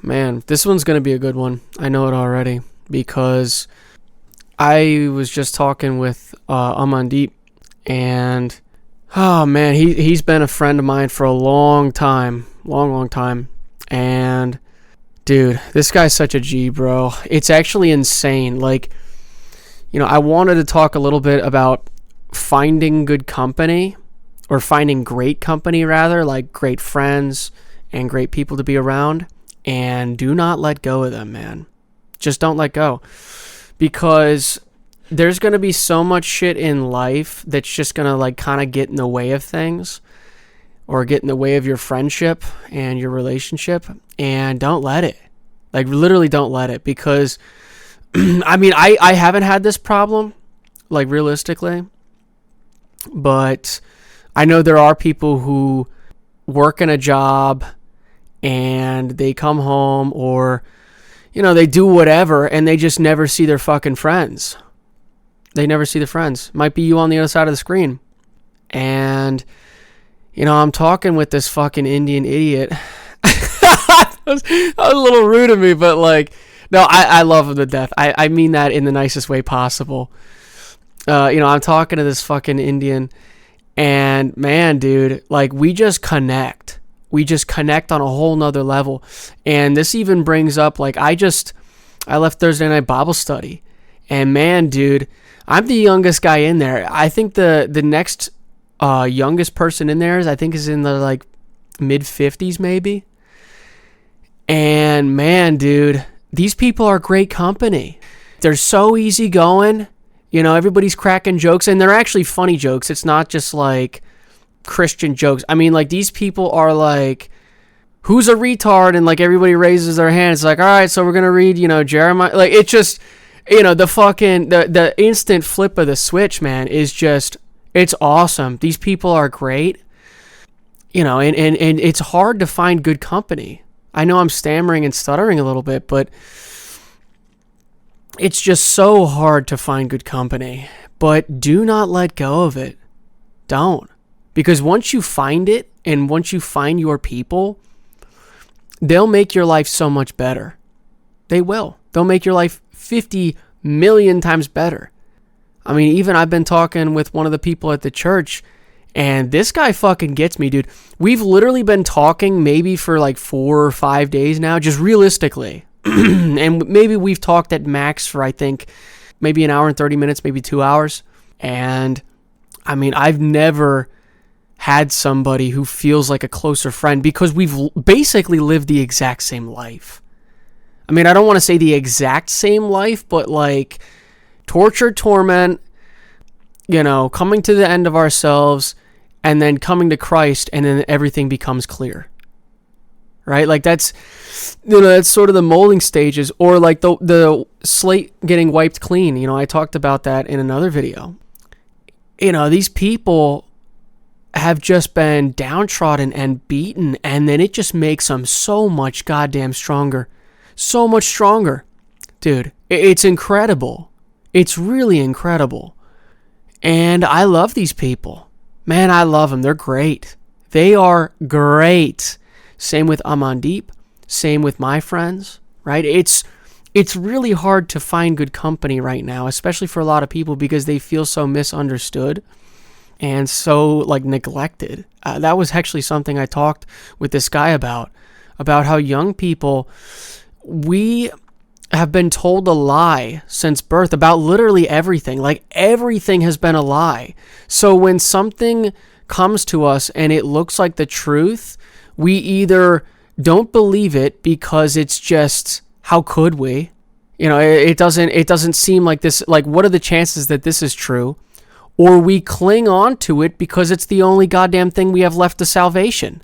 man, this one's going to be a good one. I know it already because I was just talking with Amandeep, and oh man, he's been a friend of mine for a long time, long time. And dude, this guy's such a G, bro. It's actually insane. Like, I wanted to talk a little bit about finding good company, or finding great company rather, like great friends and great people to be around. And do not let go of them, man. Just don't let go. Because there's going to be so much shit in life that's just going to like kind of get in the way of things, or get in the way of your friendship and your relationship. And don't let it. Like, literally don't let it. Because, I mean, I haven't had this problem, like, realistically. But I know there are people who work in a job and they come home, or, they do whatever, and they just never see their fucking friends. They never see the friends. Might be you on the other side of the screen. And, I'm talking with this fucking Indian idiot. that was a little rude of me, but like, no, I love him to death. I mean that in the nicest way possible. I'm talking to this fucking Indian, and man, dude, like, we just connect. We just connect on a whole nother level. And this even brings up, like, I left Thursday night Bible study, and man, dude, I'm the youngest guy in there. I think the next youngest person in there is in the like mid 50s maybe. And man, dude, these people are great company. They're so easygoing. Everybody's cracking jokes, and they're actually funny jokes. It's not just like Christian jokes. I mean, like, these people are like, who's a retard? And like, everybody raises their hand. It's like, all right, so we're going to read, Jeremiah. Like, it's just, the fucking, the instant flip of the switch, man, is just, it's awesome. These people are great. And it's hard to find good company. I know I'm stammering and stuttering a little bit, but it's just so hard to find good company. But do not let go of it. Don't. Because once you find it, and once you find your people, they'll make your life so much better. They will. They'll make your life 50 million times better. I mean, even I've been talking with one of the people at the church, and this guy fucking gets me, dude. We've literally been talking maybe for like 4 or 5 days now, just realistically. And maybe we've talked at max for, I think, maybe an hour and 30 minutes, maybe 2 hours. And I mean, I've never had somebody who feels like a closer friend, because we've basically lived the exact same life. I mean, I don't want to say the exact same life, but like torture, torment, coming to the end of ourselves, and then coming to Christ, and then everything becomes clear. Right? Like, that's sort of the molding stages, or like the slate getting wiped clean. I talked about that in another video. These people have just been downtrodden and beaten, and then it just makes them so much goddamn stronger. So much stronger. Dude, it's incredible. It's really incredible. And I love these people. Man, I love them. They're great. They are great. Same with Amandeep. Same with my friends, right? It's really hard to find good company right now, especially for a lot of people, because they feel so misunderstood and so like neglected. That was actually something I talked with this guy about how young people, we have been told a lie since birth about literally everything. Like, everything has been a lie. So when something comes to us and it looks like the truth, we either don't believe it because it's just, how could we? It doesn't seem like this, like, what are the chances that this is true? Or we cling on to it because it's the only goddamn thing we have left to salvation.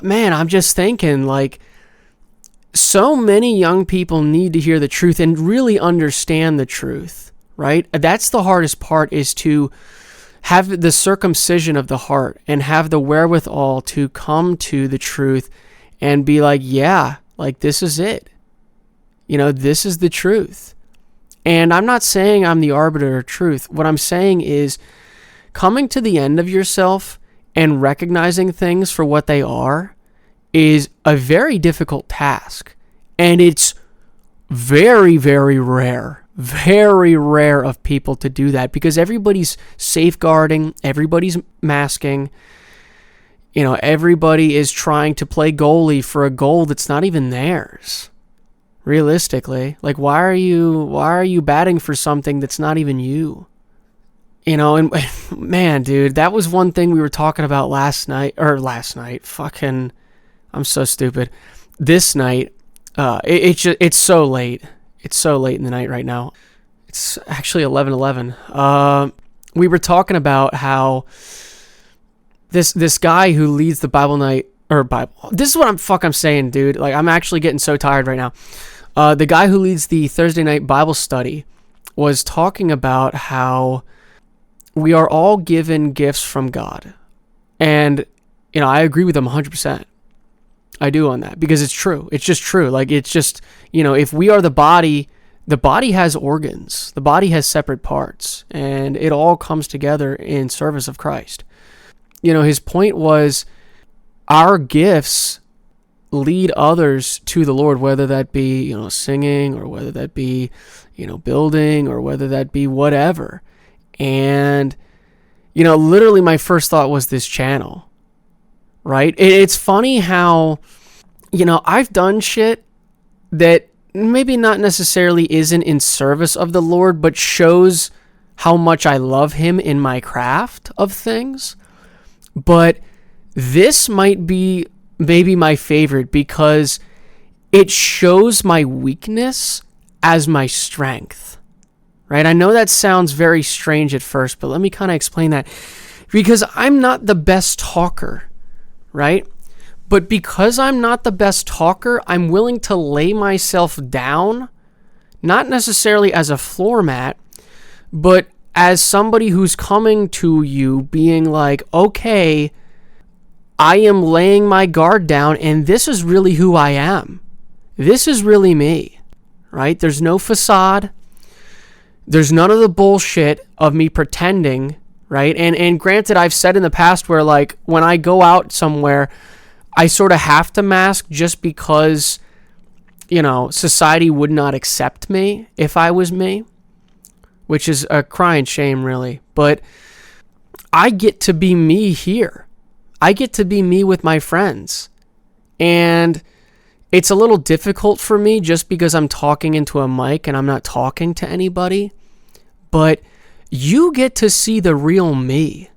Man, I'm just thinking, like, so many young people need to hear the truth and really understand the truth, right? That's the hardest part, is to have the circumcision of the heart and have the wherewithal to come to the truth and be like, yeah, like, this is it. This is the truth. And I'm not saying I'm the arbiter of truth. What I'm saying is coming to the end of yourself and recognizing things for what they are is a very difficult task. And it's very, very rare of people to do that, because everybody's safeguarding, everybody's masking, everybody is trying to play goalie for a goal that's not even theirs. Realistically, like, why are you batting for something that's not even you? And man, dude, that was one thing we were talking about last night. Fucking, I'm so stupid. This night, it's so late. It's so late in the night right now. It's actually 11:11. We were talking about how this guy who leads the Bible night, or Bible. This is what I'm saying, dude. Like, I'm actually getting so tired right now. The guy who leads the Thursday night Bible study was talking about how we are all given gifts from God. And, I agree with him 100%. I do on that, because it's true. It's just true. Like, it's just, if we are the body has organs. The body has separate parts, and it all comes together in service of Christ. His point was our gifts lead others to the Lord, whether that be, singing, or whether that be, building, or whether that be whatever. And, literally my first thought was this channel, right? It's funny how, I've done shit that maybe not necessarily isn't in service of the Lord, but shows how much I love him in my craft of things. But this might be maybe my favorite, because it shows my weakness as my strength, right? I know that sounds very strange at first, but let me kind of explain that. Because I'm not the best talker, right? But because I'm not the best talker, I'm willing to lay myself down, not necessarily as a floor mat, but as somebody who's coming to you being like, okay, I am laying my guard down, and this is really who I am. This is really me, right? There's no facade. There's none of the bullshit of me pretending, right? And granted, I've said in the past where, like, when I go out somewhere, I sort of have to mask just because, society would not accept me if I was me, which is a crying shame, really. But I get to be me here. I get to be me with my friends. And it's a little difficult for me just because I'm talking into a mic and I'm not talking to anybody. But you get to see the real me.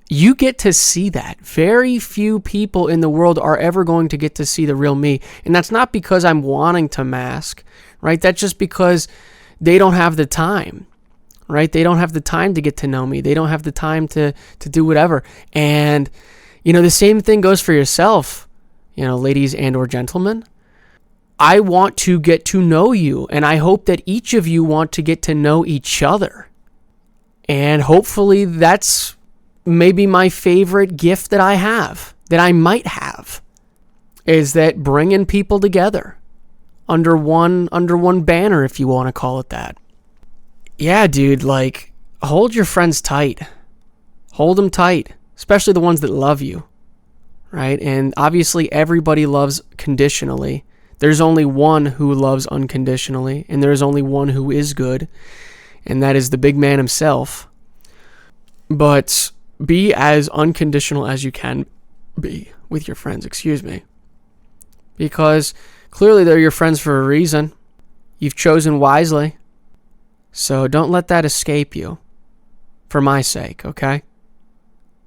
You get to see that. Very few people in the world are ever going to get to see the real me. And that's not because I'm wanting to mask, right? That's just because they don't have the time, right? They don't have the time to get to know me. They don't have the time to do whatever. And, the same thing goes for yourself, ladies and or gentlemen. I want to get to know you, and I hope that each of you want to get to know each other. And hopefully that's maybe my favorite gift that I have, that I might have, is that bringing people together under one banner, if you want to call it that. Yeah, dude, like, hold your friends tight. Hold them tight, especially the ones that love you, right? And obviously everybody loves conditionally. There's only one who loves unconditionally, and there's only one who is good, and that is the big man himself. But be as unconditional as you can be with your friends, because clearly they're your friends for a reason. You've chosen wisely. So don't let that escape you, for my sake, okay?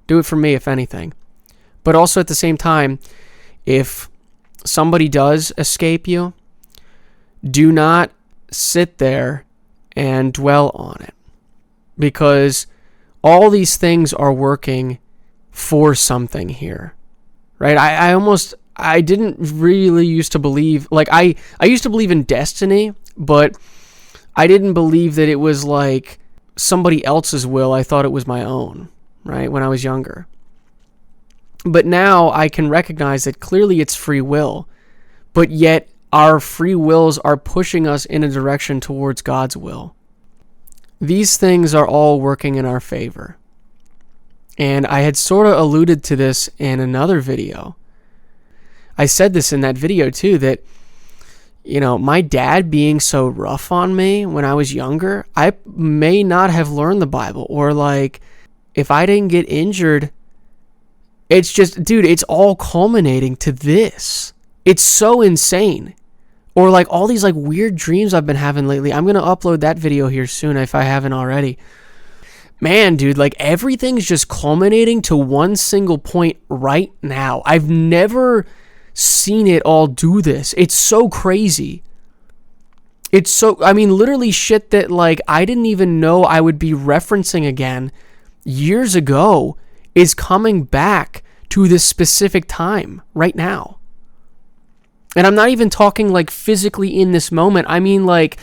Do it for me, if anything. But also at the same time, if somebody does escape you, do not sit there and dwell on it, because all these things are working for something here, right? I didn't really used to believe, like, I used to believe in destiny, but I didn't believe that it was like somebody else's will. I thought it was my own, right, when I was younger. But now I can recognize that clearly it's free will, but yet our free wills are pushing us in a direction towards God's will. These things are all working in our favor. And I had sort of alluded to this in another video. I said this in that video too, that, my dad being so rough on me when I was younger, I may not have learned the Bible. Or like, if I didn't get injured, it's just, dude, it's all culminating to this. It's so insane. Or like all these like weird dreams I've been having lately. I'm going to upload that video here soon if I haven't already. Man, dude, like everything's just culminating to one single point right now. I've never seen it all do this. It's so crazy. It's so, I mean, literally shit that like I didn't even know I would be referencing again years ago is coming back to this specific time right now. And I'm not even talking like physically in this moment. I mean, like,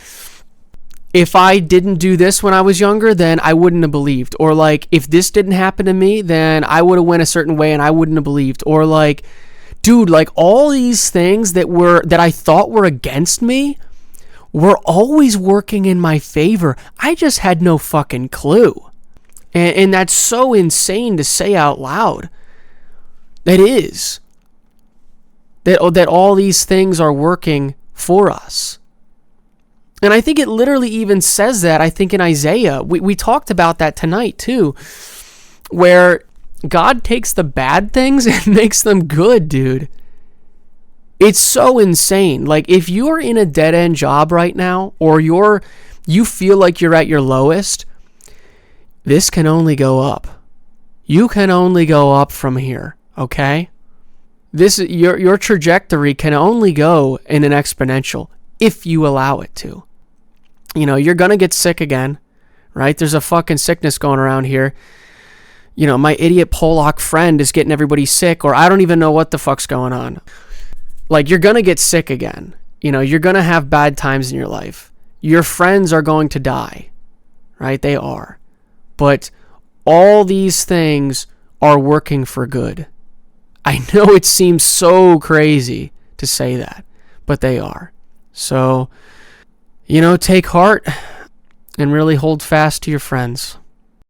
if I didn't do this when I was younger, then I wouldn't have believed. Or like, if this didn't happen to me, then I would have went a certain way and I wouldn't have believed. Or like, dude, like all these things that I thought were against me were always working in my favor. I just had no fucking clue. And that's so insane to say out loud. It is. That all these things are working for us. And I think it literally even says that, I think in Isaiah. We talked about that tonight too. Where God takes the bad things and makes them good, dude. It's so insane. Like if you're in a dead-end job right now, or you feel like you're at your lowest, this can only go up. You can only go up from here, okay? Your trajectory can only go in an exponential if you allow it to. You're going to get sick again, right? There's a fucking sickness going around here. My idiot Polak friend is getting everybody sick, or I don't even know what the fuck's going on. Like, you're going to get sick again. You're going to have bad times in your life. Your friends are going to die, right? They are. But all these things are working for good. I know it seems so crazy to say that, but they are. So, take heart and really hold fast to your friends.